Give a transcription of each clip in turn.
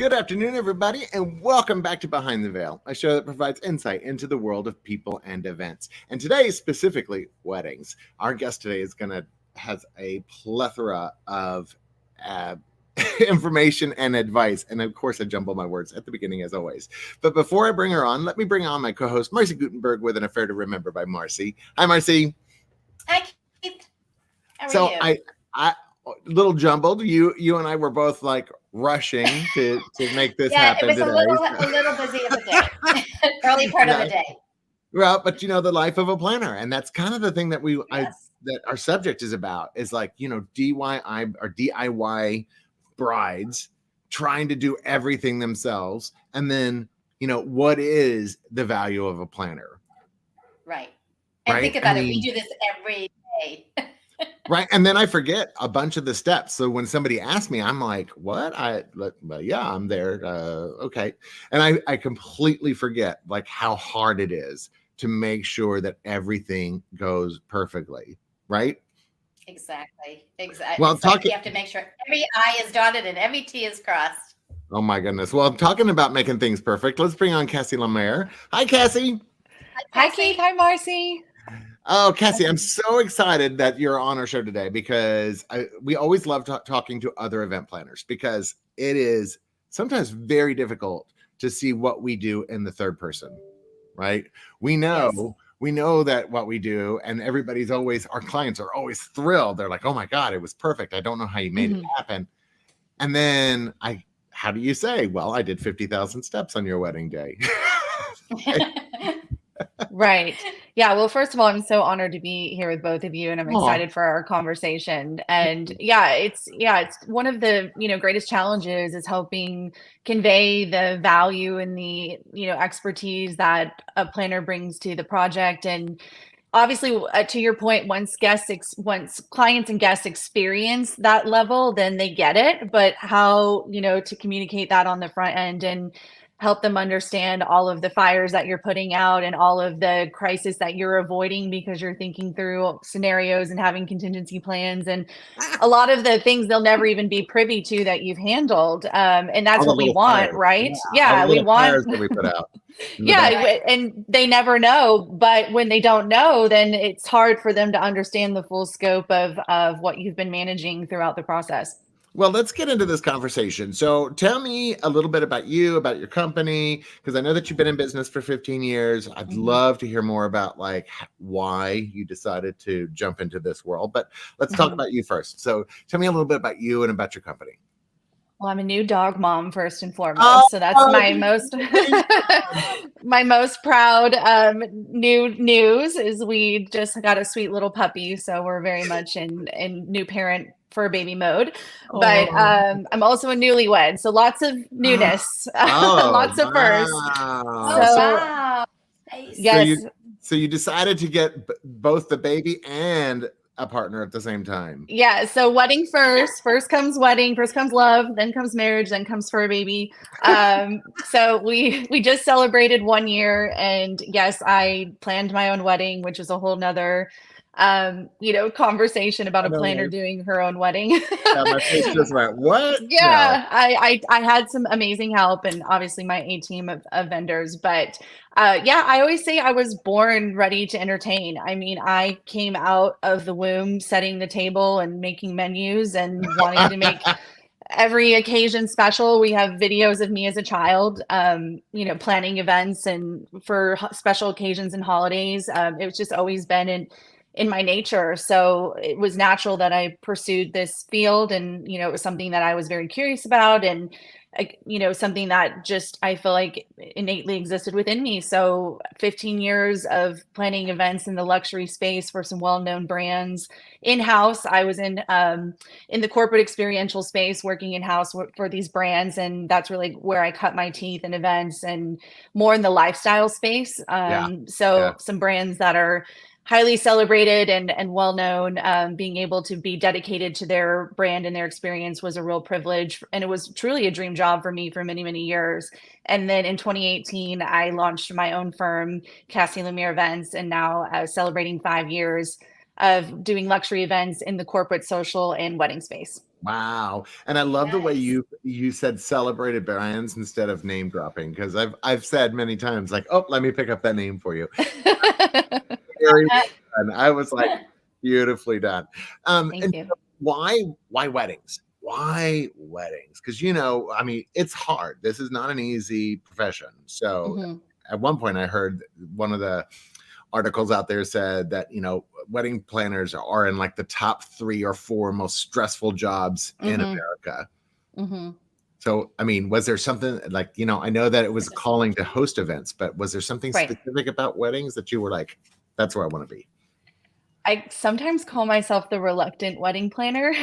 Good afternoon, everybody, and welcome back to Behind the Veil, a show that provides insight into the world of people and events. And today, specifically, weddings. Our guest today has a plethora of information and advice. And of course, I jumble my words at the beginning, as always. But before I bring her on, let me bring on my co-host, Marcy Gutenberg, with an affair to remember by Marcy. Hi, Marcy. Hi, Keith. How are you? I little jumbled. You and I were both like rushing to make this happen today. Yeah, it was a little busy of a day, early part of the day. Well, but the life of a planner, and that's kind of the thing that that our subject is about, is like, DIY brides trying to do everything themselves. And then, what is the value of a planner? Right. And think about it. We do this every day. Right. And then I forget a bunch of the steps. So when somebody asks me, I'm like, what? Yeah, I'm there. Okay. And I completely forget like how hard it is to make sure that everything goes perfectly. Right. Exactly. Well, you have to make sure every I is dotted and every T is crossed. Oh my goodness. Well, I'm talking about making things perfect. Let's bring on Cassie LaMere. Hi, Cassie. Hi, Keith. Hi, Marcy. Oh, Cassie, I'm so excited that you're on our show today because we always love talking to other event planners, because it is sometimes very difficult to see what we do in the third person, right? We know that what we do, and our clients are always thrilled. They're like, oh my God, it was perfect. I don't know how you made it happen. And then how do you say, well, I did 50,000 steps on your wedding day? Right. Yeah. Well, first of all, I'm so honored to be here with both of you, and I'm excited for our conversation. And it's one of the, greatest challenges is helping convey the value and the, expertise that a planner brings to the project. And obviously, to your point, once clients and guests experience that level, then they get it. But how, to communicate that on the front end and help them understand all of the fires that you're putting out and all of the crisis that you're avoiding because you're thinking through scenarios and having contingency plans and a lot of the things they'll never even be privy to that you've handled. And that's what we want, fires. Right? Yeah, we want fires that we put out. And they never know. But when they don't know, then it's hard for them to understand the full scope of what you've been managing throughout the process. Well, let's get into this conversation. So tell me a little bit about you, about your company, because I know that you've been in business for 15 years. I'd love to hear more about like why you decided to jump into this world. But let's talk about you first. So tell me a little bit about you and about your company. Well, I'm a new dog mom first and foremost. So that's my most proud new news is we just got a sweet little puppy. So we're very much in new parent for baby mode, but I'm also a newlywed, so lots of newness, lots of firsts. Wow. Yes. So you decided to get both the baby and a partner at the same time. Yeah. So wedding first comes wedding, first comes love, then comes marriage, then comes fur baby. So we just celebrated 1 year, and yes, I planned my own wedding, which is a whole nother conversation about a planner doing her own wedding. Yeah, my face just went, what? Yeah, no. I had some amazing help, and obviously my A team of vendors. But I always say I was born ready to entertain. I mean, I came out of the womb setting the table and making menus and wanting to make every occasion special. We have videos of me as a child, planning events and for special occasions and holidays. It's just always been in my nature. So it was natural that I pursued this field, and, it was something that I was very curious about, and, something that just, I feel like innately existed within me. So 15 years of planning events in the luxury space for some well-known brands in-house. I was in the corporate experiential space, working in-house for these brands. And that's really where I cut my teeth in events and more in the lifestyle space. Some brands that are highly celebrated and well-known, being able to be dedicated to their brand and their experience was a real privilege. And it was truly a dream job for me for many, many years. And then in 2018, I launched my own firm, Cassie LaMere Events, and now celebrating 5 years of doing luxury events in the corporate, social, and wedding space. Wow. And I love the way you said celebrated brands instead of name dropping, because I've said many times like, oh, let me pick up that name for you. Very fun. I was like, beautifully done. Thank you. Why weddings? Why weddings? Because I mean, it's hard. This is not an easy profession. So at one point I heard one of the articles out there said that wedding planners are in like the top 3 or 4 most stressful jobs in America. So I mean, was there something like I know that it was calling to host events, but was there something specific about weddings that you were like, that's where I want to be? I sometimes call myself the reluctant wedding planner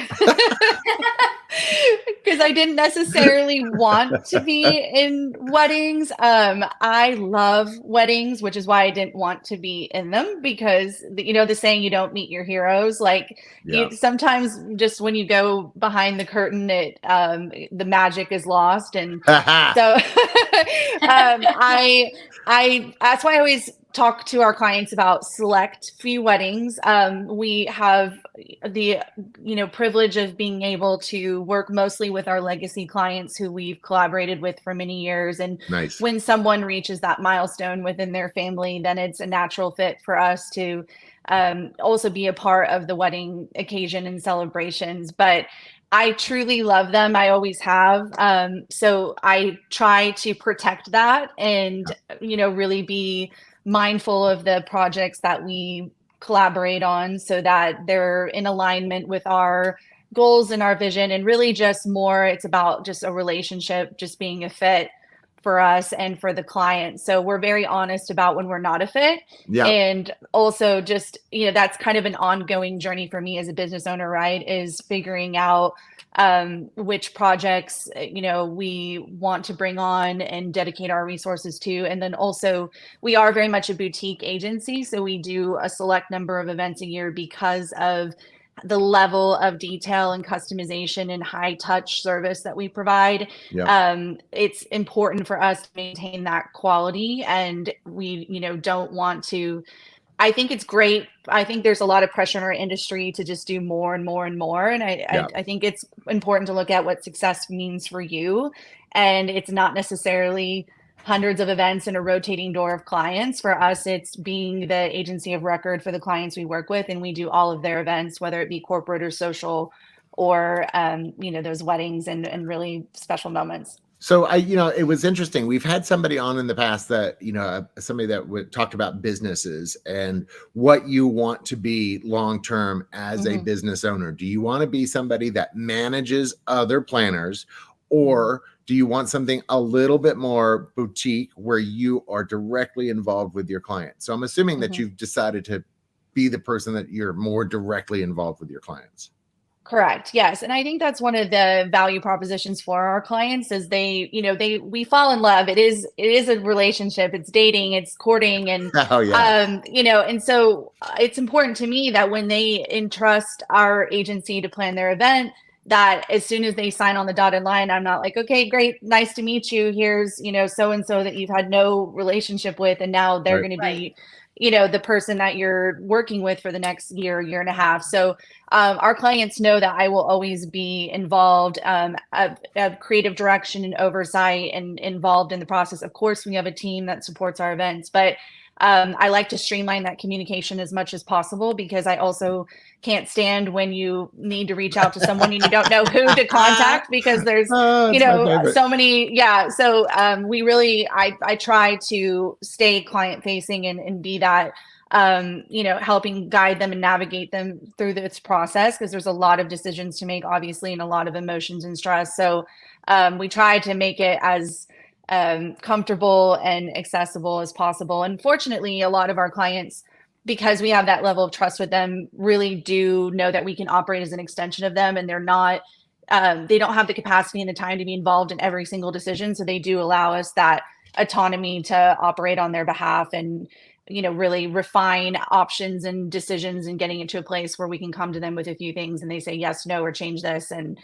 because I didn't necessarily want to be in weddings. I love weddings, which is why I didn't want to be in them, because the saying, you don't meet your heroes. Like sometimes just when you go behind the curtain, the magic is lost. And so that's why I always talk to our clients about select few weddings. We have the privilege of being able to work mostly with our legacy clients who we've collaborated with for many years. And when someone reaches that milestone within their family, then it's a natural fit for us to also be a part of the wedding occasion and celebrations. But I truly love them. I always have. So I try to protect that and, really be mindful of the projects that we collaborate on so that they're in alignment with our goals and our vision. And really just more, it's about just a relationship, just being a fit for us and for the client. So we're very honest about when we're not a fit. And also just, that's kind of an ongoing journey for me as a business owner, right? Is figuring out which projects, we want to bring on and dedicate our resources to. And then also we are very much a boutique agency. So we do a select number of events a year because of the level of detail and customization and high touch service that we provide. It's important for us to maintain that quality, and we, don't want to. I think it's great. I think there's a lot of pressure in our industry to just do more and more and more. And I think it's important to look at what success means for you. And it's not necessarily hundreds of events and a rotating door of clients. For us, it's being the agency of record for the clients we work with. And we do all of their events, whether it be corporate or social or, those weddings and really special moments. So it was interesting. We've had somebody on in the past that, somebody that talked about businesses and what you want to be long-term as a business owner. Do you want to be somebody that manages other planners, or do you want something a little bit more boutique where you are directly involved with your client? So I'm assuming that you've decided to be the person that you're more directly involved with your clients. Correct. Yes. And I think that's one of the value propositions for our clients is we fall in love. It is a relationship. It's dating, it's courting. And, and so it's important to me that when they entrust our agency to plan their event, that as soon as they sign on the dotted line, I'm not like, okay, great. Nice to meet you. Here's, so-and-so that you've had no relationship with. And now they're going to be, the person that you're working with for the next year and a half. So our clients know that I will always be involved of creative direction and oversight and involved in the process. Of course, we have a team that supports our events, but I like to streamline that communication as much as possible, because I also can't stand when you need to reach out to someone and you don't know who to contact, because there's, so many. Yeah. So we really, I try to stay client facing and be that, helping guide them and navigate them through this process, because there's a lot of decisions to make, obviously, and a lot of emotions and stress. So we try to make it as comfortable and accessible as possible. And fortunately, a lot of our clients, because we have that level of trust with them, really do know that we can operate as an extension of them, and they're not, they don't have the capacity and the time to be involved in every single decision. So they do allow us that autonomy to operate on their behalf and, really refine options and decisions and getting it to a place where we can come to them with a few things and they say yes, no, or change this. And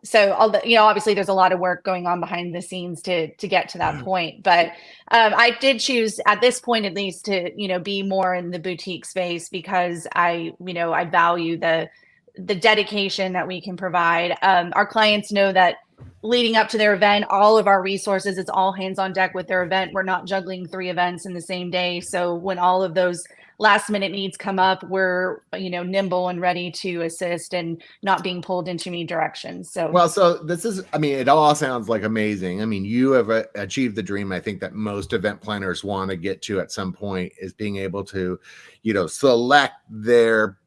so obviously there's a lot of work going on behind the scenes to get to that point. But I did choose at this point, at least, to, be more in the boutique space, because I value the the dedication that we can provide. Our clients know that leading up to their event, all of our resources, it's all hands on deck with their event. We're not juggling 3 events in the same day. So when all of those last minute needs come up, we're, nimble and ready to assist and not being pulled in too many directions. So this is, it all sounds like amazing. You have achieved the dream I think that most event planners want to get to at some point, is being able to, select their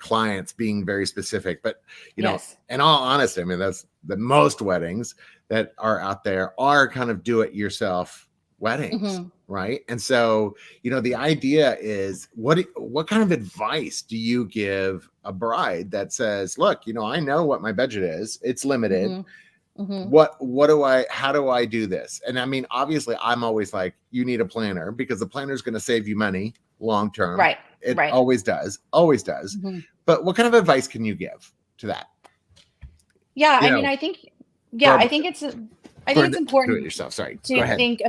clients, being very specific. But, yes. in all honesty, that's the most weddings that are out there are kind of do it yourself weddings, right? And so, the idea is what kind of advice do you give a bride that says, look, I know what my budget is, it's limited. How do I do this? And obviously I'm always like, you need a planner, because the planner is going to save you money long term. Right. It always does. But what kind of advice can you give to that? Yeah. I think it's important do it yourself. Sorry. to think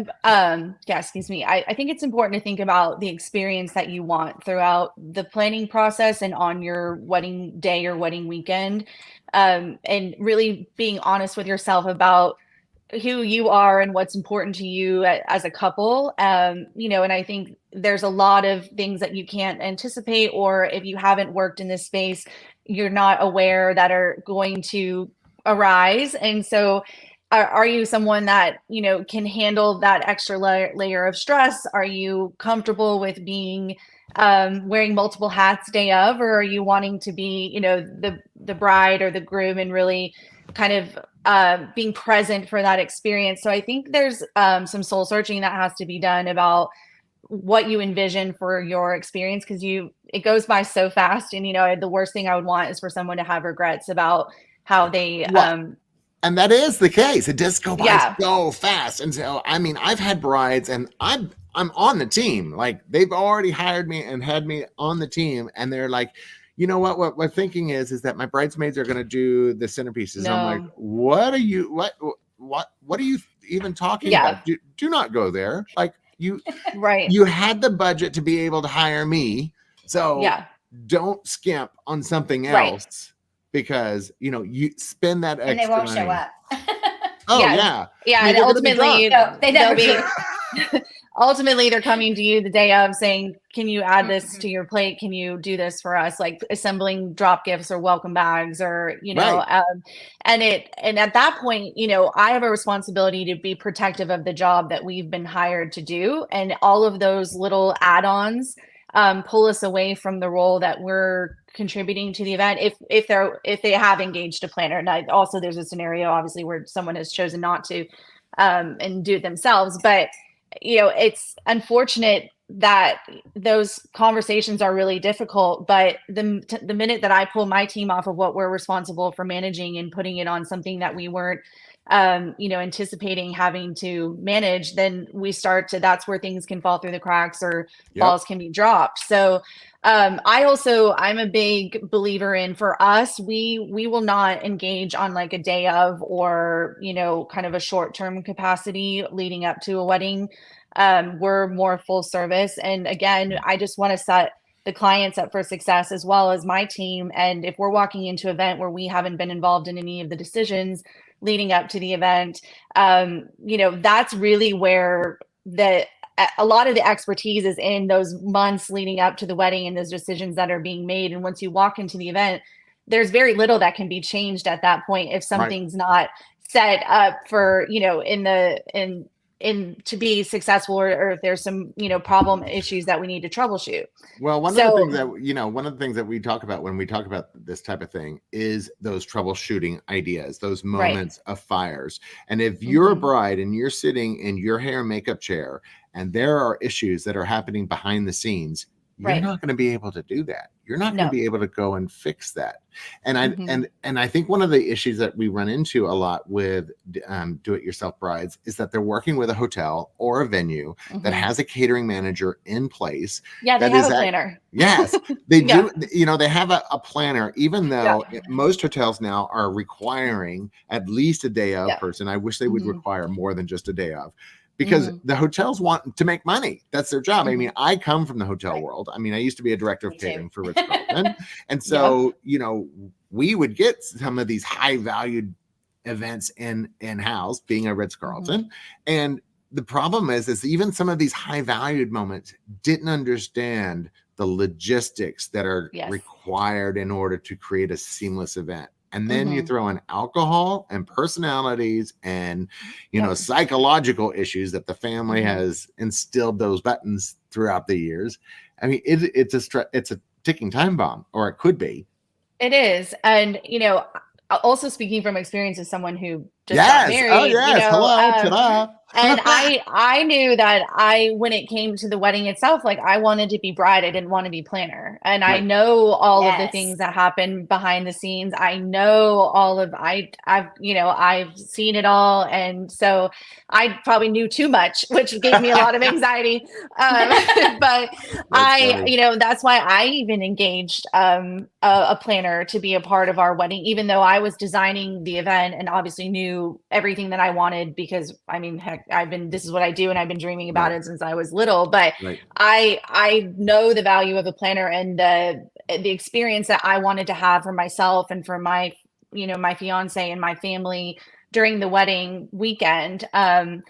excuse me. I think it's important to think about the experience that you want throughout the planning process and on your wedding day or wedding weekend. And really being honest with yourself about who you are and what's important to you as a couple. And I think there's a lot of things that you can't anticipate, or if you haven't worked in this space, you're not aware that are going to arise. And so are you someone that, can handle that extra layer of stress? Are you comfortable with being wearing multiple hats day of, or are you wanting to be, the bride or the groom and really kind of being present for that experience? So I think there's some soul searching that has to be done about what you envision for your experience, because it goes by so fast. And, the worst thing I would want is for someone to have regrets about how they, and that is the case. It does go by so fast. And so, I've had brides, and I'm on the team. Like, they've already hired me and had me on the team. And they're like, what my thinking is that my bridesmaids are going to do the centerpieces. No. I'm like, what are you even talking about? Do not go there. Like, you, right. You had the budget to be able to hire me. So don't skimp on something else. Because you spend that extra and they won't money. Show up. Yeah. And ultimately they never be. Ultimately they're coming to you the day of saying, can you add this to your plate? Can you do this for us? Like assembling drop gifts or welcome bags, or and at that point, I have a responsibility to be protective of the job that we've been hired to do, and all of those little add-ons pull us away from the role that we're contributing to the event if they have engaged a planner. And also there's a scenario obviously where someone has chosen not to and do it themselves, but it's unfortunate that those conversations are really difficult. But the minute that I pull my team off of what we're responsible for managing and putting it on something that we weren't anticipating having to manage, then that's where things can fall through the cracks, or balls can be dropped. So I'm a big believer in, for us, we will not engage on like a day of, or kind of a short-term capacity leading up to a wedding. We're more full service, and again, I just want to set the clients up for success as well as my team. And if we're walking into an event where we haven't been involved in any of the decisions leading up to the event, that's really where a lot of the expertise is in those months leading up to the wedding and those decisions that are being made. And once you walk into the event, there's very little that can be changed at that point if something's not set up for, in to be successful, or if there's some, problem issues that we need to troubleshoot. Well, one of the things that we talk about when we talk about this type of thing is those troubleshooting ideas, those moments of fires. And if you're a bride and you're sitting in your hair and makeup chair, and there are issues that are happening behind the scenes, you're not going to be able to do that. You're not going to be able to go and fix that. And I think one of the issues that we run into a lot with do-it-yourself brides is that they're working with a hotel or a venue that has a catering manager in place. Yeah, they have a planner. Yes, they do. They have a planner, even though most hotels now are requiring at least a day of person. I wish they would require more than just a day of. because the hotels want to make money. That's their job. I mean, I come from the hotel world. I mean, I used to be a director of catering for Ritz-Carlton. And so, you know, we would get some of these high valued events in-house being a Ritz-Carlton. And the problem is even some of these high valued moments didn't understand the logistics that are required in order to create a seamless event. And then you throw in alcohol and personalities and, you know, psychological issues that the family has instilled those buttons throughout the years. I mean, it's a ticking time bomb, or it could be. It is. And, you know, also speaking from experience as someone who just got married, you know, hello, and I knew that when it came to the wedding itself, like I wanted to be bride. I didn't want to be planner. And I know all of the things that happen behind the scenes. I know all of, I've seen it all. And so I probably knew too much, which gave me a lot of anxiety. But you know, that's why I even engaged a planner to be a part of our wedding, even though I was designing the event and obviously knew everything that I wanted, because I mean, heck, this is what I do, and I've been dreaming about it since I was little. But I know the value of a planner and the experience that I wanted to have for myself and for my, you know, my fiance and my family during the wedding weekend. And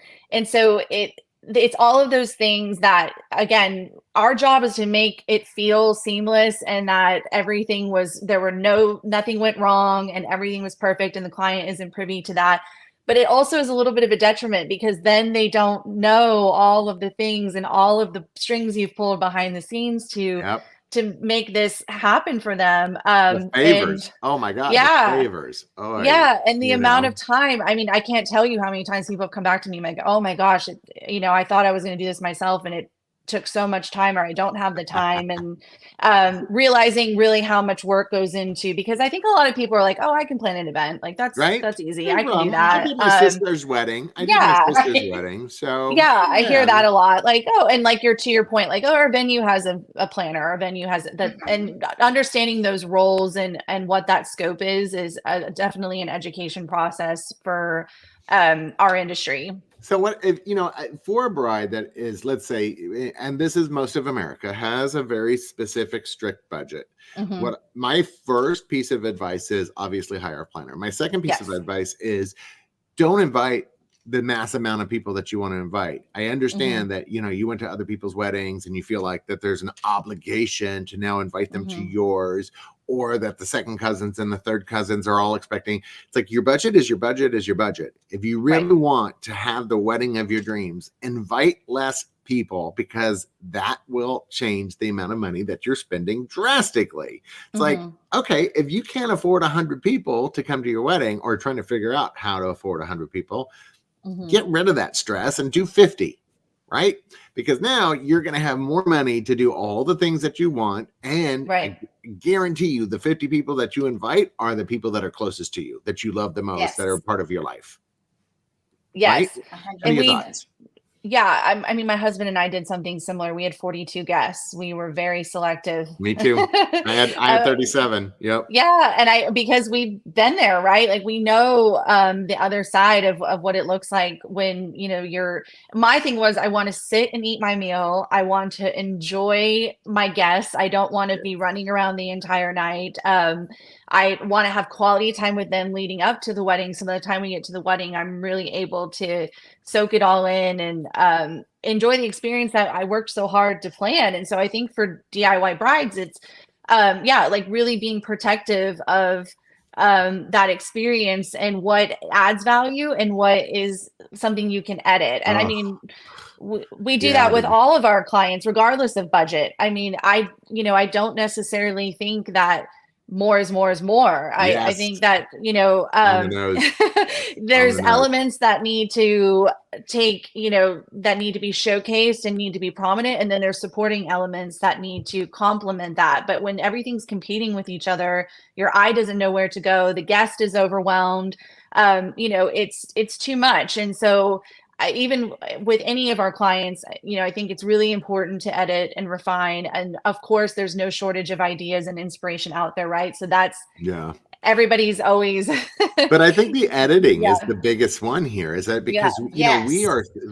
so it's all of those things that, again, our job is to make it feel seamless and that nothing went wrong and everything was perfect, and the client isn't privy to that. But it also is a little bit of a detriment, because then they don't know all of the things and all of the strings you've pulled behind the scenes to make this happen for them. The favors. Oh my God. The favors. Oh yeah. And the amount of time, I mean, I can't tell you how many times people have come back to me like, oh my gosh, you know, I thought I was going to do this myself and it took so much time, or I don't have the time. And realizing really how much work goes into, because I think a lot of people are like, oh, I can plan an event. Like that's easy. I can do that. I did my sister's wedding. So I hear that a lot. Like, oh, and like to your point, like, oh, our venue has a planner, our venue has that, and understanding those roles and what that scope is definitely an education process for our industry. So what if, you know, for a bride that is, let's say, and this is most of America, has a very specific, strict budget. What my first piece of advice is, obviously hire a planner. My second piece of advice is don't invite the mass amount of people that you want to invite. I understand that, you know, you went to other people's weddings and you feel like that there's an obligation to now invite them to yours, or that the second cousins and the third cousins are all expecting. It's like, your budget is your budget is your budget. If you really want to have the wedding of your dreams, invite less people, because that will change the amount of money that you're spending drastically. It's like, okay, if you can't afford 100 people to come to your wedding, or trying to figure out how to afford 100 people, get rid of that stress and do 50, right? Because now you're going to have more money to do all the things that you want. And I guarantee you the 50 people that you invite are the people that are closest to you, that you love the most, that are part of your life. Yes. Right? I mean, my husband and I did something similar. We had 42 guests. We were very selective. Me too. I had 37. Yep. Yeah. And because we've been there, right? Like we know the other side of what it looks like when, you know, my thing was, I want to sit and eat my meal. I want to enjoy my guests. I don't want to be running around the entire night. I want to have quality time with them leading up to the wedding. So by the time we get to the wedding, I'm really able to soak it all in and enjoy the experience that I worked so hard to plan. And so I think for DIY brides, it's like really being protective of that experience and what adds value and what is something you can edit. And I mean, we do that with all of our clients, regardless of budget. I mean, I don't necessarily think that more is more is more. I think that, you know, there's elements that need to that need to be showcased and need to be prominent. And then there's supporting elements that need to complement that. But when everything's competing with each other, your eye doesn't know where to go. The guest is overwhelmed. It's too much. And so even with any of our clients, you know, I think it's really important to edit and refine. And of course, there's no shortage of ideas and inspiration out there, right? So that's everybody's always. But I think the editing is the biggest one here. Is that because you know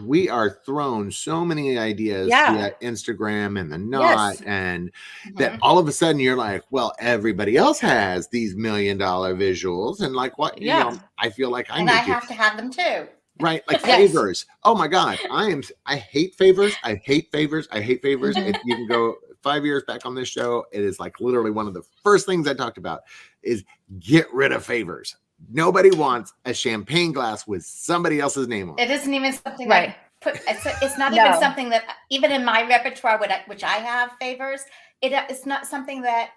we are thrown so many ideas via Instagram and the knot, and that all of a sudden you're like, well, everybody else has these $1 million visuals, and like what you know, I feel like I have to have them too. Right, like favors. Oh my God, I hate favors. I hate favors. I hate favors. If you can go 5 years back on this show, it is like literally one of the first things I talked about is get rid of favors. Nobody wants a champagne glass with somebody else's name on it. It isn't even something that it's not even something that even in my repertoire, which I have favors. It's not something that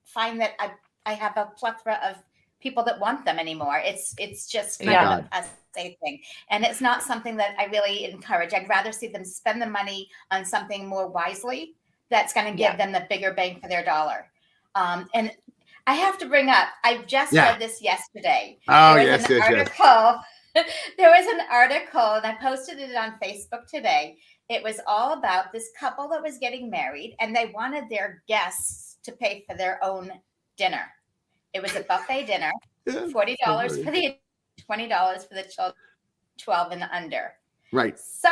find that I have a plethora of people that want them anymore. It's just kind of a safe thing. And it's not something that I really encourage. I'd rather see them spend the money on something more wisely that's going to give them the bigger bang for their dollar. And I have to bring up, I just read this yesterday. Oh, there was an article, and I posted it on Facebook today. It was all about this couple that was getting married, and they wanted their guests to pay for their own dinner. It was a buffet dinner, $40 for the $20 for the children, 12 and under. Right. So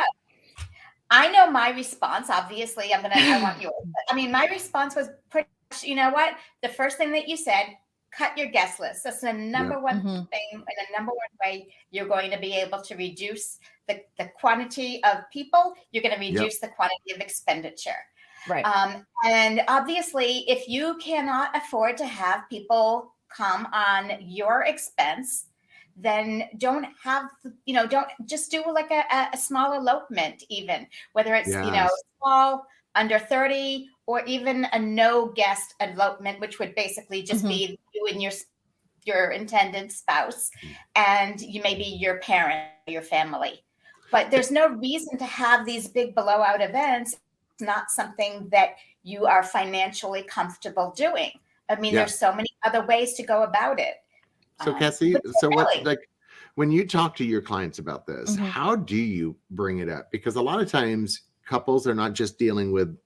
I know my response. Obviously, I want yours. I mean, my response was pretty much, you know what? The first thing that you said, cut your guest list. That's the number one thing, and the number one way you're going to be able to reduce the quantity of people. You're going to reduce the quantity of expenditure. Right. And obviously, if you cannot afford to have people come on your expense, then don't just do like a small elopement, even whether it's, small, under 30, or even a no guest elopement, which would basically just be you and your intended spouse, and maybe your parent, your family. But there's no reason to have these big blowout events. It's not something that you are financially comfortable doing. I mean, there's so many other ways to go about it. So Cassie, when you talk to your clients about this, how do you bring it up? Because a lot of times couples are not just dealing with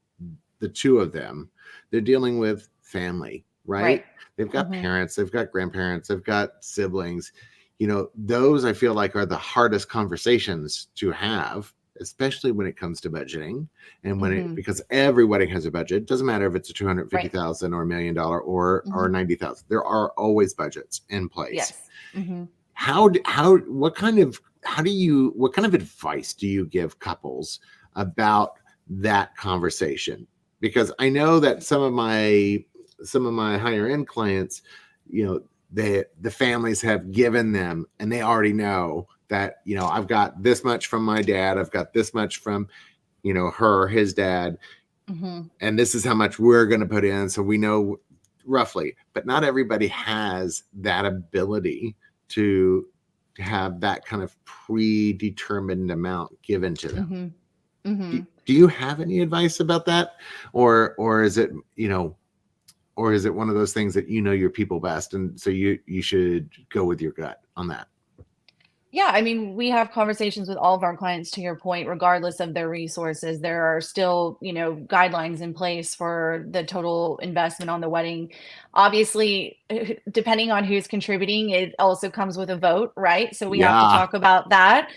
the two of them, they're dealing with family, right? They've got parents, they've got grandparents, they've got siblings. You know, those I feel like are the hardest conversations to have, especially when it comes to budgeting, and when because every wedding has a budget. It doesn't matter if it's a $250,000 or $1 million or $90,000. There are always budgets in place. Yes. What kind of advice do you give couples about that conversation? Because I know that some of my higher end clients, you know, the families have given them, and they already know that, you know, I've got this much from my dad, I've got this much from, you know, his dad, and this is how much we're going to put in, so we know roughly. But not everybody has that ability to have that kind of predetermined amount given to them. Do you have any advice about that, or is it, you know, or is it one of those things that you know your people best, and so you should go with your gut on that? Yeah, I mean, we have conversations with all of our clients, to your point, regardless of their resources. There are still, you know, guidelines in place for the total investment on the wedding. Obviously, depending on who's contributing, it also comes with a vote, right? So we have to talk about that.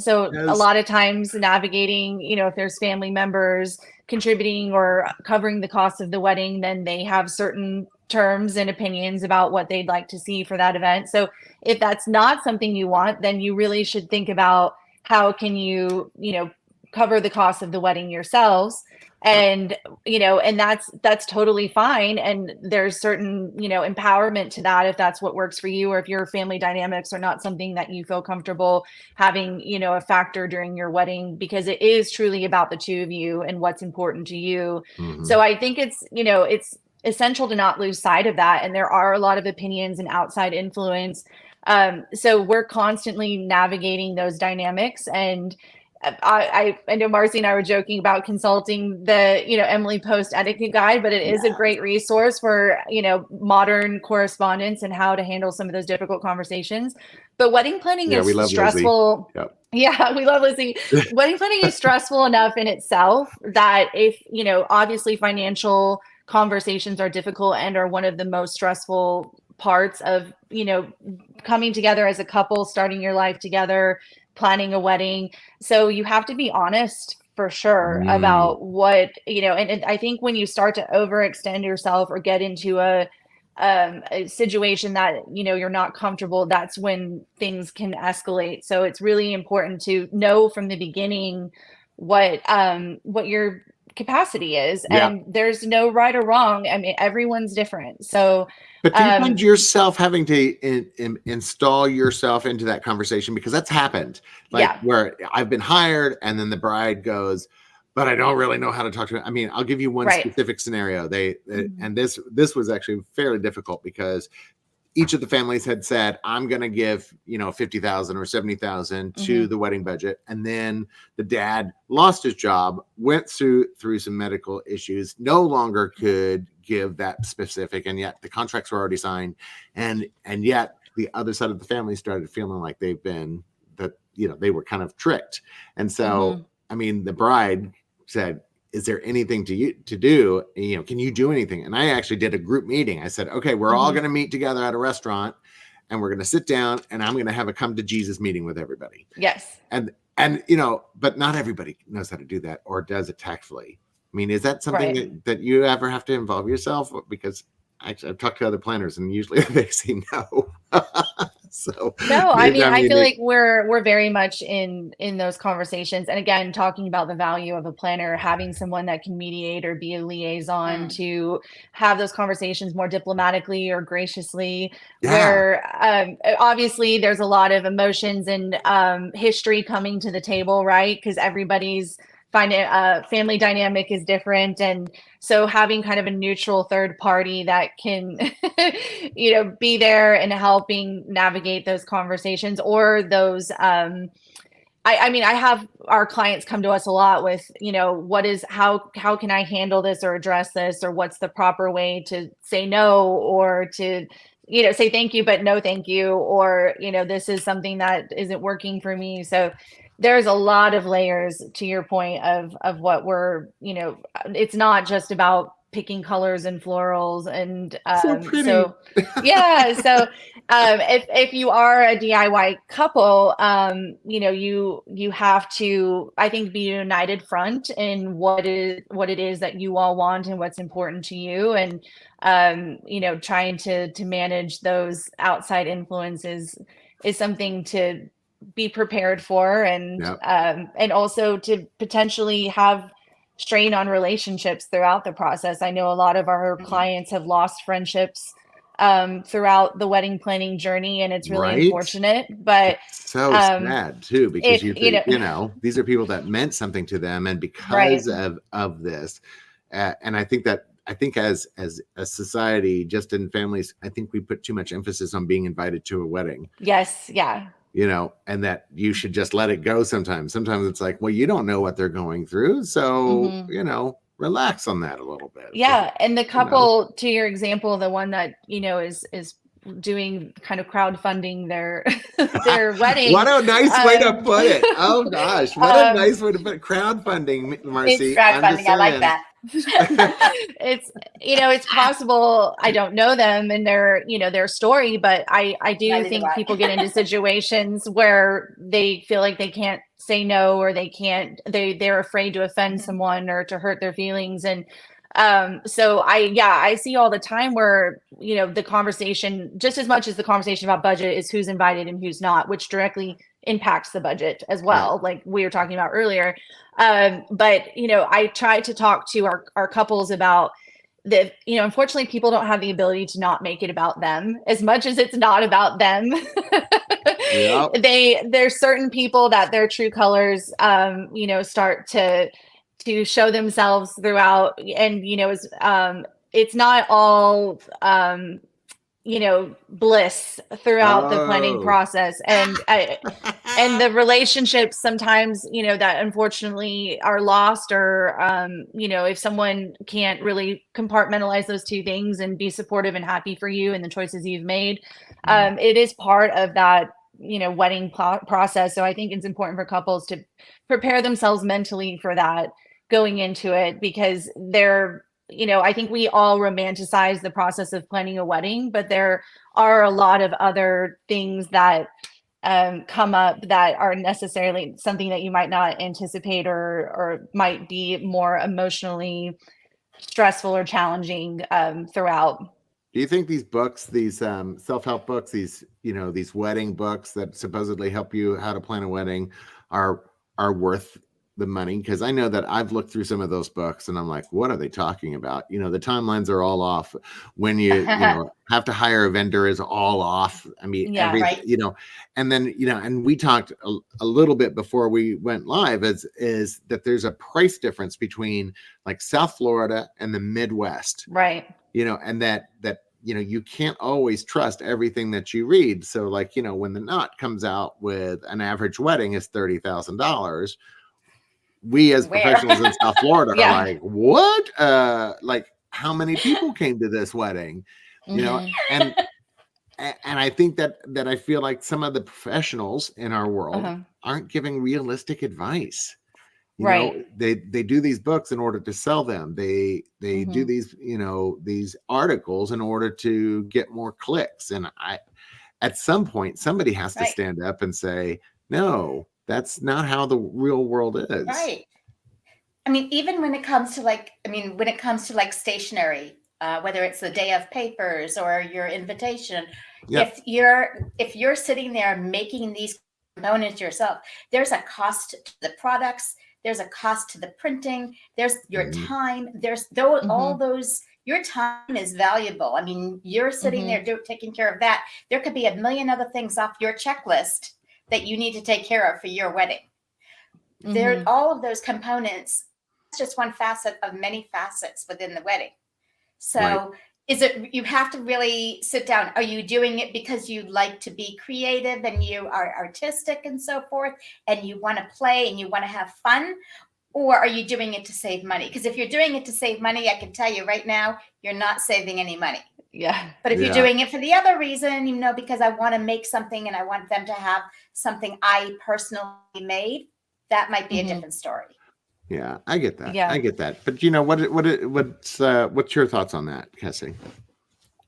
So a lot of times navigating, you know, if there's family members contributing or covering the cost of the wedding, then they have certain terms and opinions about what they'd like to see for that event. So if that's not something you want, then you really should think about how can you, you know, cover the cost of the wedding yourselves. And, you know, and that's totally fine. And there's certain, you know, empowerment to that if that's what works for you, or if your family dynamics are not something that you feel comfortable having, you know, a factor during your wedding, because it is truly about the two of you and what's important to you. So I think it's, you know, it's essential to not lose sight of that. And there are a lot of opinions and outside influence. So we're constantly navigating those dynamics. And I know Marcy and I were joking about consulting the, you know, Emily Post Etiquette guide, but it is a great resource for, you know, modern correspondence and how to handle some of those difficult conversations. But wedding planning is stressful. Yeah, we love Lizzie. Wedding planning is stressful enough in itself that if, you know, obviously financial conversations are difficult and are one of the most stressful parts of, coming together as a couple, starting your life together, planning a wedding. So you have to be honest for sure about what, and I think when you start to overextend yourself or get into a situation that, you're not comfortable, that's when things can escalate. So it's really important to know from the beginning what your capacity is. Yeah. And there's no right or wrong. I mean, everyone's different. So but do you find yourself having to install yourself into that conversation? Because that's happened, where I've been hired and then the bride goes, but I don't really know how to talk to it. I mean, I'll give you one specific scenario. And this was actually fairly difficult because each of the families had said, I'm going to give, $50,000 or $70,000 to the wedding budget. And then the dad lost his job, went through some medical issues, no longer could give that specific. And yet the contracts were already signed. And yet the other side of the family started feeling like they were kind of tricked. And so, I mean, the bride said, is there anything to do? Can you do anything? And I actually did a group meeting. I said, okay, we're all going to meet together at a restaurant and we're going to sit down and I'm going to have a come to Jesus meeting with everybody. Yes. And but not everybody knows how to do that or does it tactfully. I mean, is that something that you ever have to involve yourself? Because I've talked to other planners and usually they say no. So no, I mean, I feel like we're very much in those conversations. And again, talking about the value of a planner, having someone that can mediate or be a liaison to have those conversations more diplomatically or graciously, where obviously there's a lot of emotions and history coming to the table, right? Because everybody's family dynamic is different. And so having kind of a neutral third party that can, be there and helping navigate those conversations or those, I have our clients come to us a lot with, how can I handle this or address this, or what's the proper way to say no, or to, say thank you, but no, thank you. Or, this is something that isn't working for me. So there's a lot of layers to your point of what we're, it's not just about picking colors and florals and so pretty. So if you are a DIY couple, you have to, I think, be a united front in what it is that you all want and what's important to you. And trying to manage those outside influences is something to be prepared for, and also to potentially have strain on relationships throughout the process. I know a lot of our clients have lost friendships throughout the wedding planning journey, and it's really unfortunate. But it's so sad too, because these are people that meant something to them, and because of this, and I think as a society, just in families, I think we put too much emphasis on being invited to a wedding. Yes, yeah. And that you should just let it go sometimes. Sometimes it's like, well, you don't know what they're going through. So, relax on that a little bit. Yeah. And the couple, to your example, the one that, is doing kind of crowdfunding their wedding. What a nice way to put it. Oh gosh. What a nice way to put it. Crowdfunding, Marcy. It's crowdfunding. I like that. It's possible I don't know them and their story, but I do think people get into situations where they feel like they can't say no, or they're afraid to offend someone or to hurt their feelings. And so I see all the time where, the conversation, just as much as the conversation about budget, is who's invited and who's not, which directly impacts the budget as well, like we were talking about earlier. But I try to talk to our couples about that. Unfortunately, people don't have the ability to not make it about them as much as it's not about them. There's certain people that their true colors, start to show themselves throughout, and it's not all bliss throughout the planning process, and the relationships sometimes that unfortunately are lost, or if someone can't really compartmentalize those two things and be supportive and happy for you and the choices you've made, it is part of that wedding process. So I think it's important for couples to prepare themselves mentally for that going into it, because they're I think we all romanticize the process of planning a wedding, but there are a lot of other things that come up that are necessarily something that you might not anticipate, or might be more emotionally stressful or challenging throughout. Do you think these books, these self-help books, these wedding books that supposedly help you how to plan a wedding are worth the money? Because I know that I've looked through some of those books and I'm like, what are they talking about? The timelines are all off. When you have to hire a vendor is all off. I mean, Yeah, everything, right. and then, and we talked a little bit before we went live is that there's a price difference between like South Florida and the Midwest. Right. And that you can't always trust everything that you read. So like, when the Knot comes out with an average wedding is $30,000, we as professionals in South Florida Yeah. are like, what? Like how many people came to this wedding? And I think that I feel like some of the professionals in our world aren't giving realistic advice. They do these books in order to sell them. They do these, these articles in order to get more clicks. And at some point, somebody has to stand up and say, no, that's not how the real world is. Right. I mean, even when it comes to like stationery, whether it's the day of papers or your invitation, if you're sitting there making these components yourself, there's a cost to the products. There's a cost to the printing. There's your time. There's all those. Your time is valuable. I mean, you're sitting there taking care of that. There could be a million other things off your checklist that you need to take care of for your wedding. There, all of those components. It's just one facet of many facets within the wedding. So you have to really sit down. Are you doing it because you like to be creative and you are artistic and so forth, and you want to play and you want to have fun? Or are you doing it to save money? Because if you're doing it to save money, I can tell you right now, you're not saving any money. Yeah. But if you're doing it for the other reason, because I want to make something and I want them to have something I personally made, that might be a different story. Yeah, I get that. Yeah. I get that. But what's your thoughts on that, Cassie?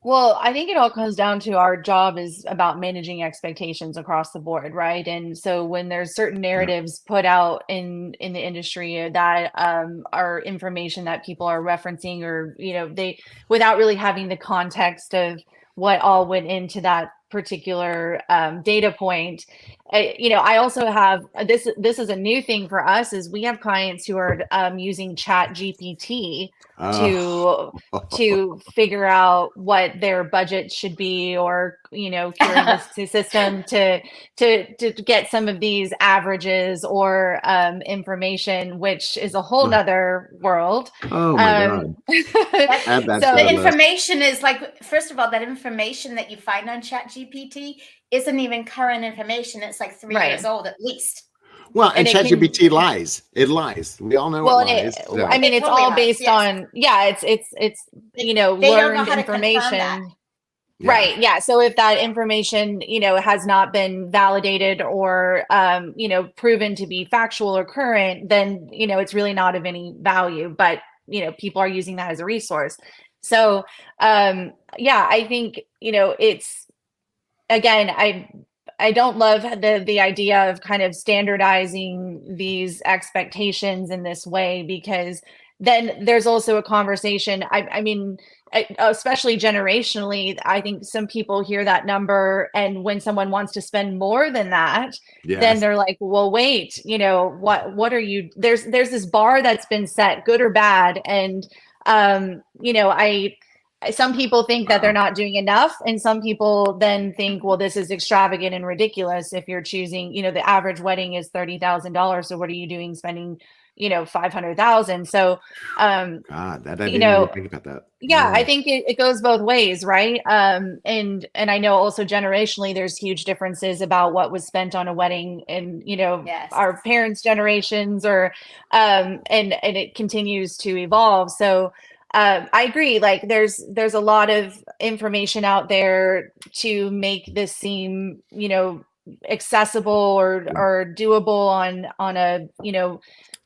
Well, I think it all comes down to our job is about managing expectations across the board, right? And so when there's certain narratives put out in the industry that are information that people are referencing, or they, without really having the context of what all went into that particular data point. I also have this is a new thing for us, is we have clients who are using Chat GPT to figure out what their budget should be, or querying the system to get some of these averages or information, which is a whole nother world. Oh my God. So the information is like, first of all, that information that you find on Chat GPT isn't even current information. It's like 3 years old at least. Well, and ChatGPT lies. It lies. We all know it lies. I mean, it's all based on, it's learned information. Right. Yeah. So if that information, has not been validated or, proven to be factual or current, then, it's really not of any value. But, people are using that as a resource. So, I think, it's, again, I don't love the idea of kind of standardizing these expectations in this way, because then there's also a conversation. I mean, especially generationally, I think some people hear that number, and when someone wants to spend more than that, then they're like, well, wait, what are you, there's this bar that's been set, good or bad. And, some people think that they're not doing enough, and some people then think, well, this is extravagant and ridiculous. If you're choosing, the average wedding is $30,000. So what are you doing spending, $500,000? So, God, that I didn't even think about that. Yeah, I think it goes both ways, right? And I know also generationally, there's huge differences about what was spent on a wedding, and our parents' generations, or and it continues to evolve. So. I agree. Like there's a lot of information out there to make this seem, accessible or doable on a,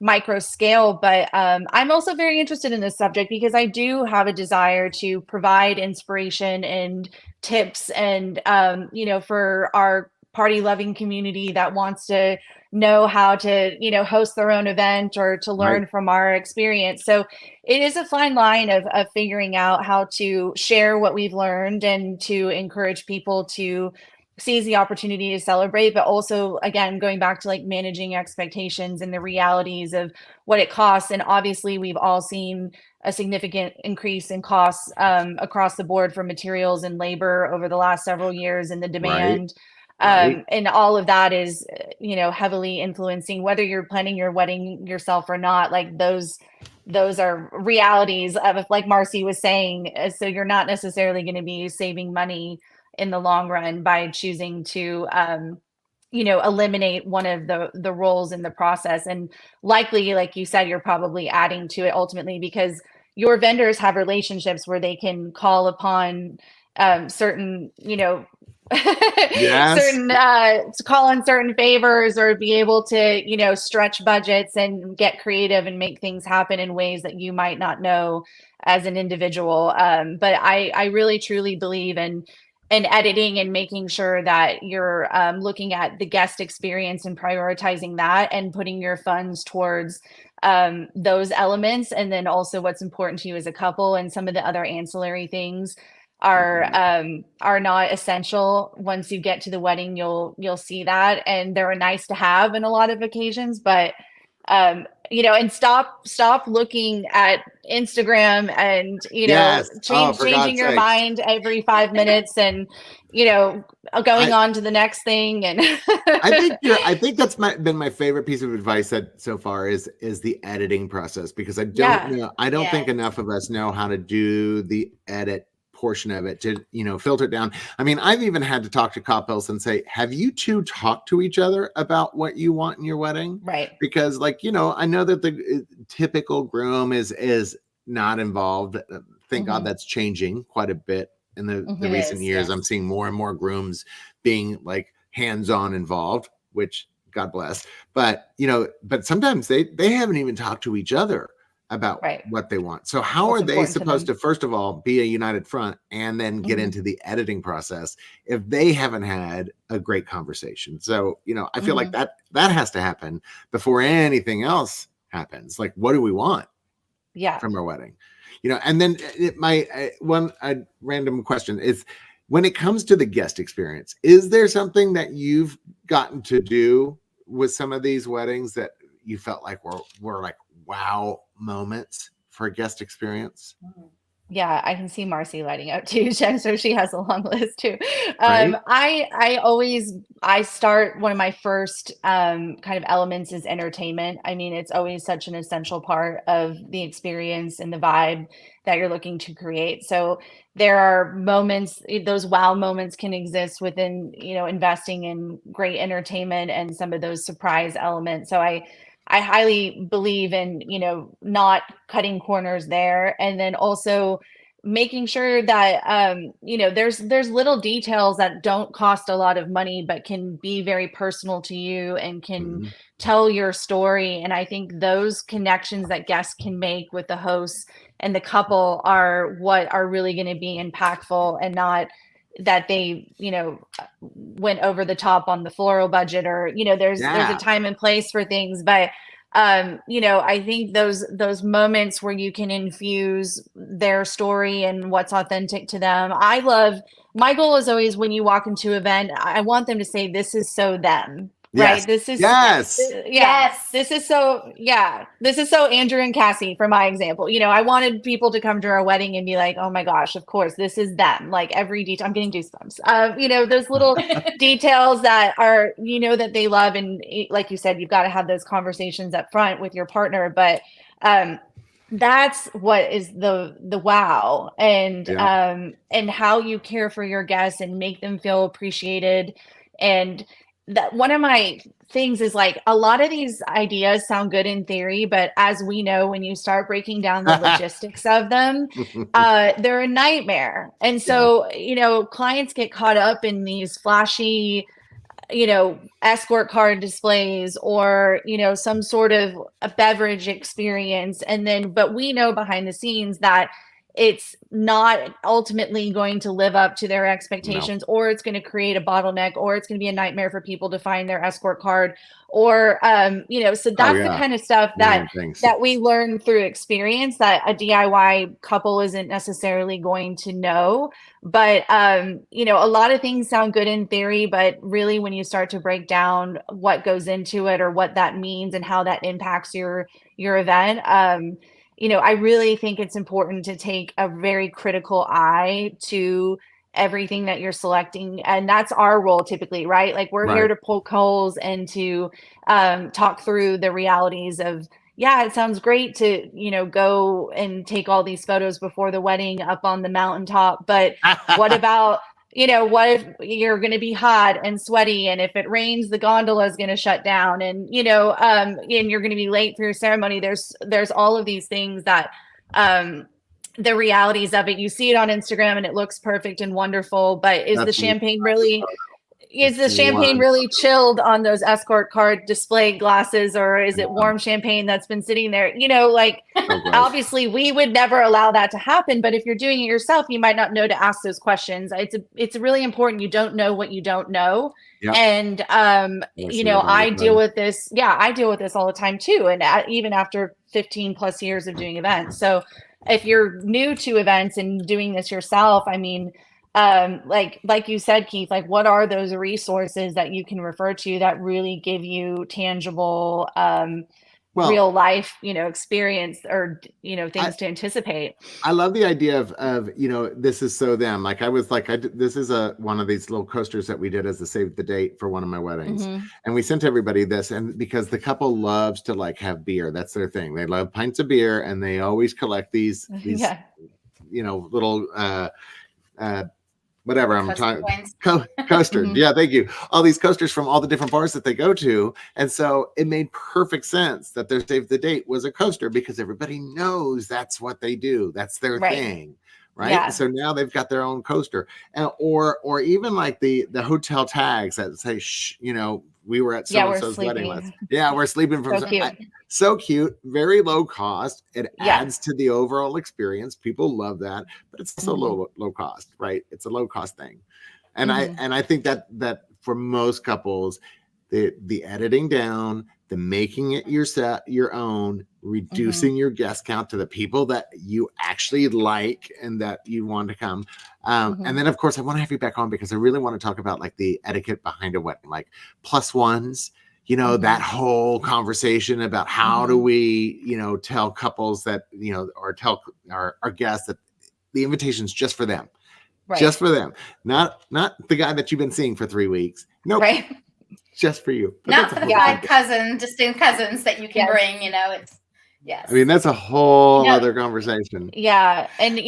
micro scale. But I'm also very interested in this subject because I do have a desire to provide inspiration and tips and, for our party loving community that wants to know how to, host their own event or to learn from our experience. So it is a fine line of figuring out how to share what we've learned and to encourage people to seize the opportunity to celebrate, but also, again, going back to like managing expectations and the realities of what it costs. And obviously we've all seen a significant increase in costs across the board for materials and labor over the last several years, and the demand. And all of that is, heavily influencing whether you're planning your wedding yourself or not. Like those are realities of, like Marcy was saying. So you're not necessarily going to be saving money in the long run by choosing to, eliminate one of the roles in the process. And likely, like you said, you're probably adding to it ultimately because your vendors have relationships where they can call upon certain, certain to call in certain favors or be able to, stretch budgets and get creative and make things happen in ways that you might not know as an individual. But I really truly believe in editing and making sure that you're looking at the guest experience and prioritizing that and putting your funds towards those elements. And then also what's important to you as a couple, and some of the other ancillary things are not essential. Once you get to the wedding, you'll see that, and they're nice to have in a lot of occasions, but and stop looking at Instagram and changing your mind every 5 minutes and going on to the next thing. And I think that's been my favorite piece of advice that so far is the editing process, because I don't think enough of us know how to do the edit portion of it to filter it down. I mean, I've even had to talk to couples and say, have you two talked to each other about what you want in your wedding? Right. Because I know that the typical groom is not involved. Thank God that's changing quite a bit in the recent years. Yes. I'm seeing more and more grooms being like hands-on involved, which God bless. But but sometimes they haven't even talked to each other about what they want. So how are they supposed to, first of all, be a united front and then get into the editing process if they haven't had a great conversation? So, I feel like that has to happen before anything else happens. Like, what do we want from our wedding? And then one random question is, when it comes to the guest experience, is there something that you've gotten to do with some of these weddings that you felt like were like wow moments for a guest experience? Yeah, I can see Marcy lighting up too. So she has a long list too. I start, one of my first kind of elements is entertainment. I mean, it's always such an essential part of the experience and the vibe that you're looking to create. So there are moments, those wow moments can exist within, investing in great entertainment and some of those surprise elements. So I highly believe in, not cutting corners there. And then also making sure that, there's little details that don't cost a lot of money, but can be very personal to you and can tell your story. And I think those connections that guests can make with the hosts and the couple are what are really going to be impactful, and not that they, went over the top on the floral budget, or, there's a time and place for things. But, I think those moments where you can infuse their story and what's authentic to them. My goal is always, when you walk into an event, I want them to say, this is so them. Right. This is This is so Andrew and Cassie, for my example. I wanted people to come to our wedding and be like, oh my gosh, of course, this is them. Like every detail, I'm getting goosebumps. Those little details that are, that they love. And like you said, you've got to have those conversations up front with your partner. But that's what is the wow, and how you care for your guests and make them feel appreciated. And that one of my things is, like, a lot of these ideas sound good in theory, but as we know, when you start breaking down the logistics of them, they're a nightmare. And so, clients get caught up in these flashy, escort card displays or, some sort of a beverage experience. But we know behind the scenes that it's not ultimately going to live up to their expectations, or it's going to create a bottleneck, or it's going to be a nightmare for people to find their escort card, or so that's the kind of stuff that we learn through experience that a DIY couple isn't necessarily going to know. But a lot of things sound good in theory, but really when you start to break down what goes into it or what that means and how that impacts your event, I really think it's important to take a very critical eye to everything that you're selecting. And that's our role typically, right? Like we're here to poke holes and to talk through the realities of, yeah, it sounds great to, go and take all these photos before the wedding up on the mountaintop. But what about, what if you're going to be hot and sweaty, and if it rains, the gondola is going to shut down, and and you're going to be late for your ceremony. There's all of these things that the realities of it. You see it on Instagram and it looks perfect and wonderful, but is the champagne really chilled on those escort card display glasses, or is it warm champagne that's been sitting there? Obviously we would never allow that to happen, but if you're doing it yourself, you might not know to ask those questions. It's really important. You don't know what you don't know. Yep. And I deal with this. Yeah, I deal with this all the time too. And even after 15 plus years of doing events. So if you're new to events and doing this yourself, I mean, like you said, Keith, like what are those resources that you can refer to that really give you tangible, real life, experience or, things to anticipate. I love the idea of, this is so them. Like I was like, this is one of these little coasters that we did as a save the date for one of my weddings. Mm-hmm. And we sent everybody this, and because the couple loves to like have beer, that's their thing. They love pints of beer, and they always collect these little, whatever I'm trying coasters. Mm-hmm. Yeah, thank you. All these coasters from all the different bars that they go to. And so it made perfect sense that their save the date was a coaster, because everybody knows that's what they do. That's their thing. Right. Yeah. So now they've got their own coaster, and or even like the hotel tags that say, we were at so-and-so's wedding. We're sleeping from so cute, very low cost. It adds to the overall experience. People love that, but it's also low cost, right? It's a low cost thing. And I think that for most couples, the editing down, the making it your own, reducing your guest count to the people that you actually like and that you want to come. And then of course I want to have you back on, because I really want to talk about like the etiquette behind a wedding, like plus ones, that whole conversation about how do we, tell couples that, or tell our guests that the invitation's just for them, just for them, not the guy that you've been seeing for 3 weeks. Nope. Right. Just for you. But not for the distant cousins that you can bring, it's. Yes. I mean, that's a whole other conversation. Yeah. And,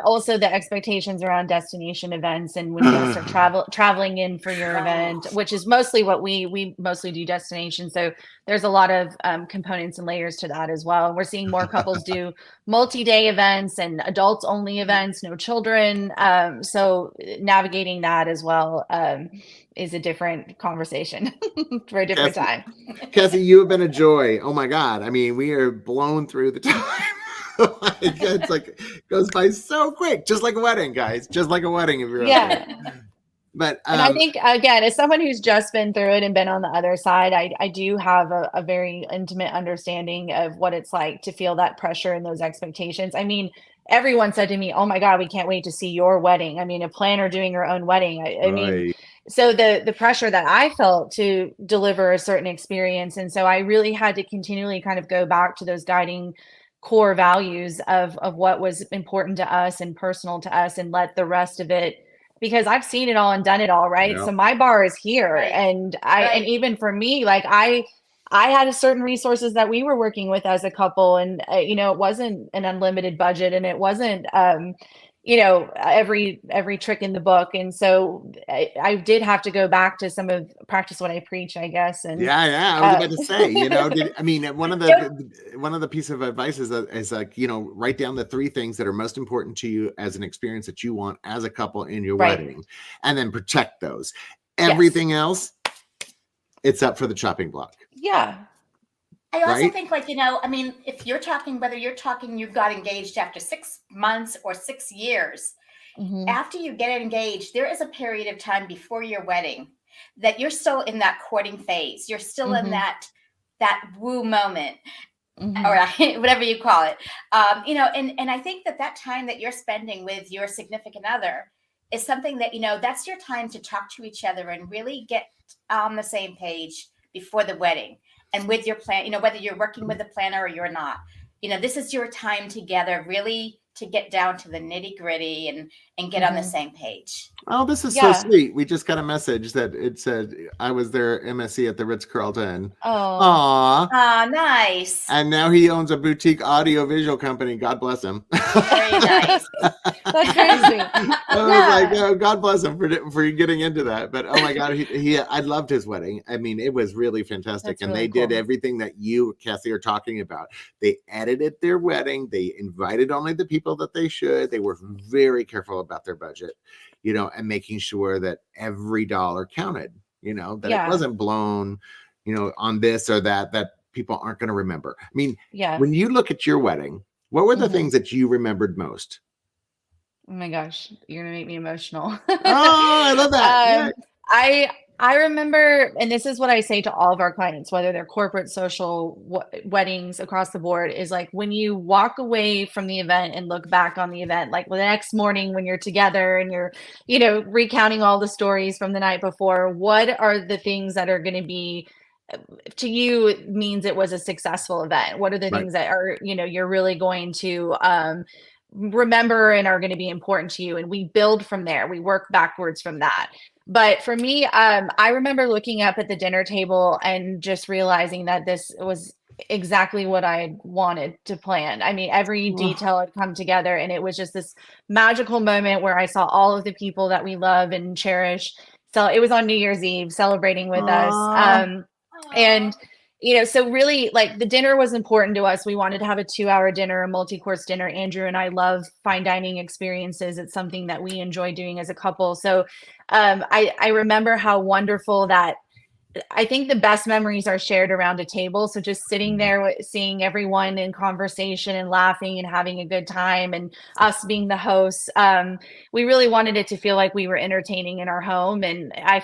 also the expectations around destination events, and when you start traveling in for your event, which is mostly what we mostly do destination. So there's a lot of components and layers to that as well. We're seeing more couples do multi-day events and adults only events, no children. So navigating that as well is a different conversation for a different time. Cassie, you have been a joy. Oh my God. I mean, we are blown through the time. It's like, it goes by so quick, just like a wedding, guys, just like a wedding. If you're But and I think, again, as someone who's just been through it and been on the other side, I do have a very intimate understanding of what it's like to feel that pressure and those expectations. I mean, everyone said to me, oh my God, we can't wait to see your wedding. I mean, a planner doing her own wedding. I mean, so the pressure that I felt to deliver a certain experience. And so I really had to continually kind of go back to those guiding core values of what was important to us and personal to us, and let the rest of it, because I've seen it all and done it all. Right. Yeah. So my bar is here. Right. And and even for me, like I had a certain resources that we were working with as a couple, and it wasn't an unlimited budget, and it wasn't every trick in the book. And so I did have to go back to practice what I preach, I guess. And I was about to say, one of the piece of advice is like, write down the 3 things that are most important to you as an experience that you want as a couple in your wedding, and then protect those. Everything else, it's up for the chopping block. Yeah. I also Right? think, like, I mean, if you're talking, whether you're talking, you got engaged after 6 months or 6 years, Mhm. after you get engaged, there is a period of time before your wedding that you're still in that courting phase. You're still in Mhm. that woo moment, Mhm. or whatever you call it. And I think that time that you're spending with your significant other is something that, that's your time to talk to each other and really get on the same page before the wedding. And with your plan, whether you're working with a planner or you're not, this is your time together, really, to get down to the nitty gritty and get on the Mhm. same page. Oh, this is so Yeah. sweet. We just got a message that it said I was their MSC at the Ritz-Carlton. Oh. Aw. Ah, nice. And now he owns a boutique audio visual company. God bless him. Very nice. That's very sweet. I was like, Yeah. oh, God bless him for getting into that. But oh my God, I loved his wedding. I mean, it was really fantastic. That's And really they did cool. everything that you, Cassie, are talking about. They edited their wedding. They invited only the people that they should. They were very careful about their budget, and making sure that every dollar counted, that it Yeah. wasn't blown, on this or that people aren't going to remember. I mean, Yeah. when you look at your wedding, what were the Mhm. things that you remembered most? Oh my gosh, you're gonna make me emotional. Oh, I love that. Yeah. I remember, and this is what I say to all of our clients, whether they're corporate, social, weddings across the board, is like when you walk away from the event and look back on the event, like the next morning when you're together and you're, recounting all the stories from the night before, what are the things that are going to be to you means it was a successful event? What are the Right. things that are, you're really going to remember and are going to be important to you? And we build from there. We work backwards from that. But for me, I remember looking up at the dinner table and just realizing that this was exactly what I wanted to plan. I mean, every detail had come together, and it was just this magical moment where I saw all of the people that we love and cherish. So it was on New Year's Eve celebrating with us. And so really, like, the dinner was important to us. We wanted to have a 2-hour dinner, a multi-course dinner. Andrew and I love fine dining experiences. It's something that we enjoy doing as a couple. So I remember how wonderful that. I think the best memories are shared around a table. So just sitting there, seeing everyone in conversation and laughing and having a good time, and us being the hosts. We really wanted it to feel like we were entertaining in our home, and I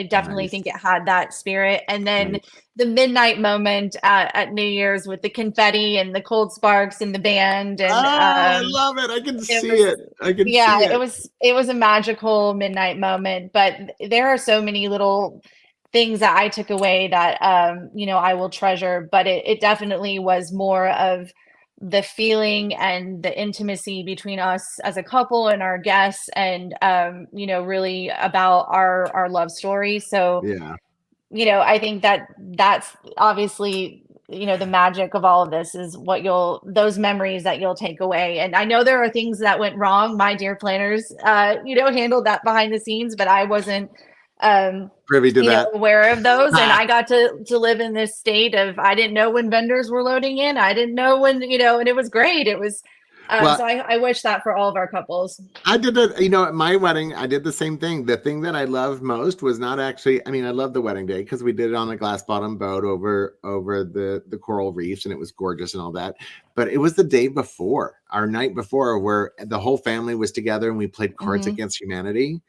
definitely Nice. think it had that spirit. And then Nice. the midnight moment at New Year's with the confetti and the cold sparks and the band, and I love it. I can see was it. I can yeah, see it. it was a magical midnight moment. But there are so many little things that I took away that I will treasure. But it definitely was more of the feeling and the intimacy between us as a couple and our guests, and really about our love story. So Yeah. I think that's obviously, the magic of all of this is those memories that you'll take away. And I know there are things that went wrong. My dear planners, handled that behind the scenes, but I wasn't, Privy to that. aware of those. And I got to live in this state of, I didn't know when vendors were loading in. I didn't know when, and it was great. It was, Well, so I wish that for all of our couples. I did it, at my wedding, I did the same thing. The thing that I loved most was not actually, I love the wedding day because we did it on a glass bottom boat over the coral reefs, and it was gorgeous and all that. But it was the day before, our night before, where the whole family was together and we played Cards Mhm. Against Humanity.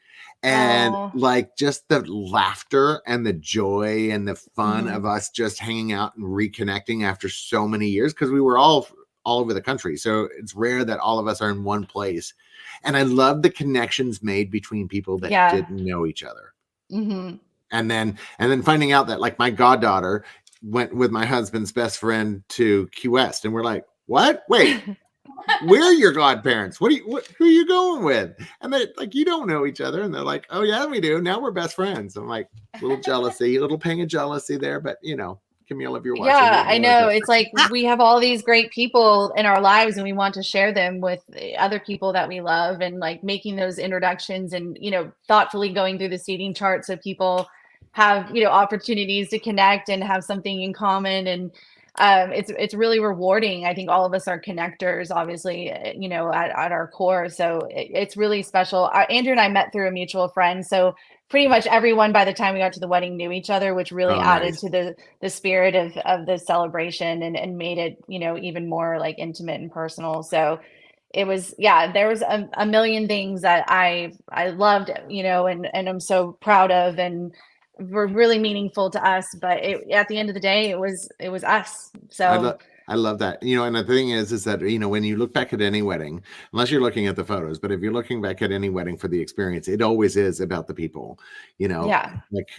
And Oh. like just the laughter and the joy and the fun Mhm. of us just hanging out and reconnecting after so many years, because we were all over the country. So it's rare that all of us are in one place. And I love the connections made between people that Yeah. didn't know each other. Mhm. And then finding out that, like, my goddaughter went with my husband's best friend to Key West, and we're like, what? Wait, we're your godparents. Who are you going with? And they're like, you don't know each other. And they're like, oh yeah, we do. Now we're best friends. I'm like, a little jealousy, a little pang of jealousy there, but Camille, if you're watching, Yeah, I we love know. you. It's like we have all these great people in our lives and we want to share them with other people that we love, and like making those introductions and, thoughtfully going through the seating chart so people have, opportunities to connect and have something in common. And it's really rewarding. I think all of us are connectors, obviously, at our core. So it's really special. Andrew and I met through a mutual friend. So pretty much everyone by the time we got to the wedding knew each other, which really added to the spirit of the celebration and made it, even more like intimate and personal. So it was, there was a million things that I loved, and I'm so proud of, and were really meaningful to us. But at the end of the day, it was us. So I love that. And the thing is that, when you look back at any wedding, unless you're looking at the photos, but if you're looking back at any wedding for the experience, it always is about the people, like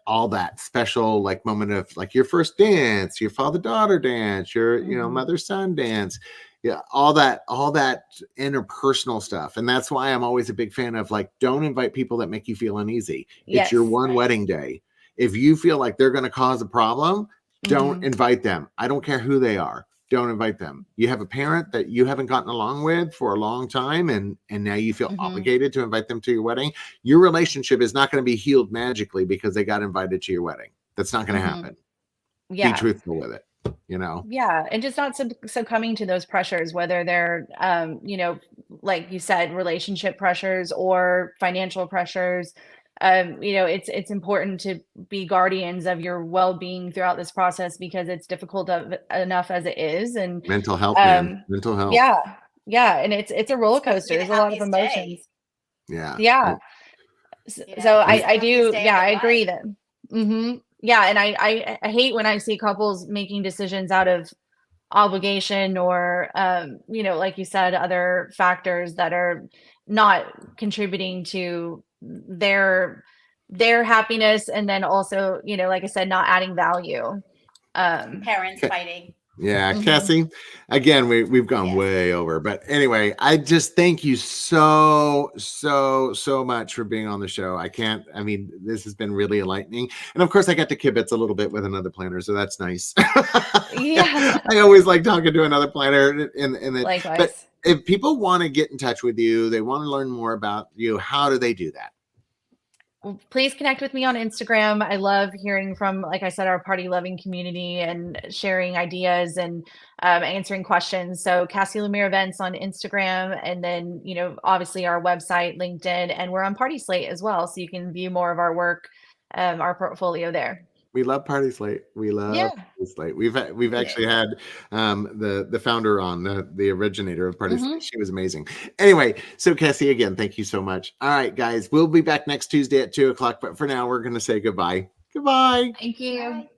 all that special, like moment of like your first dance, your father-daughter dance, your, mother-son dance. Yeah. All that interpersonal stuff. And that's why I'm always a big fan of like, don't invite people that make you feel uneasy. It's your one wedding day. If you feel like they're going to cause a problem, don't invite them. I don't care who they are. Don't invite them. You have a parent that you haven't gotten along with for a long time, and now you feel obligated to invite them to your wedding. Your relationship is not going to be healed magically because they got invited to your wedding. That's not going to happen. Be truthful with it. And just not succumbing to those pressures, whether they're like you said, relationship pressures or financial pressures. It's important to be guardians of your well-being throughout this process, because it's difficult enough as it is. And mental health, man. Mental health. And it's a roller coaster. There's a lot of emotions. So I do. I agree that. And I hate when I see couples making decisions out of obligation or, like you said, other factors that are not contributing to their happiness. And then also, like I said, not adding value. Parents fighting. Yeah, Cassie, again, we've gone way over, but anyway, I just thank you so much for being on the show. This has been really enlightening. And of course I got to kibitz a little bit with another planner, so that's nice. I always like talking to another planner. Likewise. But if people want to get in touch with you, they want to learn more about you, how do they do that? Please connect with me on Instagram. I love hearing from, like I said, our party loving community and sharing ideas and answering questions. So Cassie LaMere Events on Instagram, and then, obviously our website, LinkedIn, and we're on Party Slate as well. So you can view more of our work, our portfolio there. We love Party Slate. We love Party Slate. We've actually had the founder on, the originator of Party Slate. She was amazing. Anyway, so Cassie, again, thank you so much. All right, guys, we'll be back next Tuesday at 2:00. But for now, we're going to say goodbye. Goodbye. Thank you. Bye.